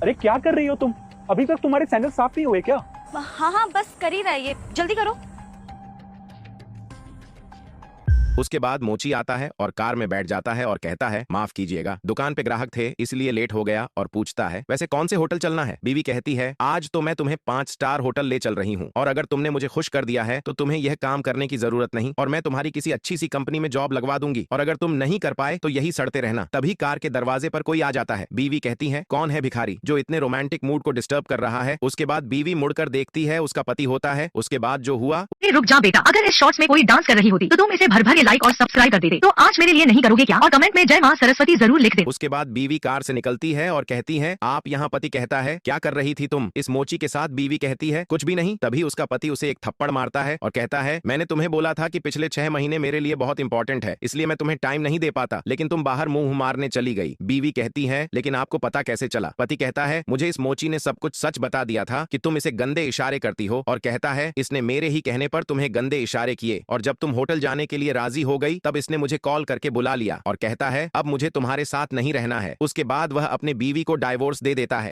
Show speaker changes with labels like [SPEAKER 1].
[SPEAKER 1] अरे क्या कर रही हो तुम? अभी तक तुम्हारे सैंडल साफ नहीं हुए क्या?
[SPEAKER 2] हाँ हाँ, बस कर ही रहा है ये, जल्दी करो।
[SPEAKER 3] उसके बाद मोची आता है और कार में बैठ जाता है और कहता है, माफ कीजिएगा, दुकान पे ग्राहक थे इसलिए लेट हो गया, और पूछता है, वैसे कौन से होटल चलना है? बीवी कहती है, आज तो मैं तुम्हें 5 स्टार होटल ले चल रही हूँ, और अगर तुमने मुझे खुश कर दिया है तो तुम्हें यह काम करने की जरूरत नहीं, और मैं तुम्हारी किसी अच्छी सी कंपनी में जॉब लगवा दूंगी, और अगर तुम नहीं कर पाए तो यही सड़ते रहना। तभी कार के दरवाजे पर कोई आ जाता है। बीवी कहती है, कौन है भिखारी जो इतने रोमांटिक मूड को डिस्टर्ब कर रहा है? उसके बाद बीवी मुड़कर देखती है, उसका पति होता है। उसके बाद जो हुआ,
[SPEAKER 4] रुक जा बेटा, अगर इस शॉर्ट्स में कोई डांस कर रही होती तो तुम इसे भर भर के लाइक और सब्सक्राइब कर देते। तो आज मेरे लिए नहीं करोगे क्या? और कमेंट में जय मां सरस्वती जरूर लिख दे।
[SPEAKER 3] उसके बाद बीवी कार से निकलती है और कहती है, आप यहाँ? पति कहता है, क्या कर रही थी तुम इस मोची के साथ? बीवी कहती है, कुछ भी नहीं। तभी उसका पति उसे एक थप्पड़ मारता है और कहता है, मैंने तुम्हें बोला था कि पिछले 6 महीने मेरे लिए बहुत इंपॉर्टेंट है, इसलिए मैं तुम्हें टाइम नहीं दे पाता, लेकिन तुम बाहर मुंह मारने चली गई। बीवी कहती है, लेकिन आपको पता कैसे चला? पति कहता है, मुझे इस मोची ने सब कुछ सच बता दिया था कि तुम इसे गंदे इशारे करती हो, और कहता है, इसने मेरे ही कहने पर तुम्हें गंदे इशारे किए, और जब तुम होटल जाने के लिए राजी हो गई तब इसने मुझे कॉल करके बुला लिया और कहता है, अब मुझे तुम्हारे साथ नहीं रहना है। उसके बाद वह अपने बीवी को डाइवोर्स दे देता है।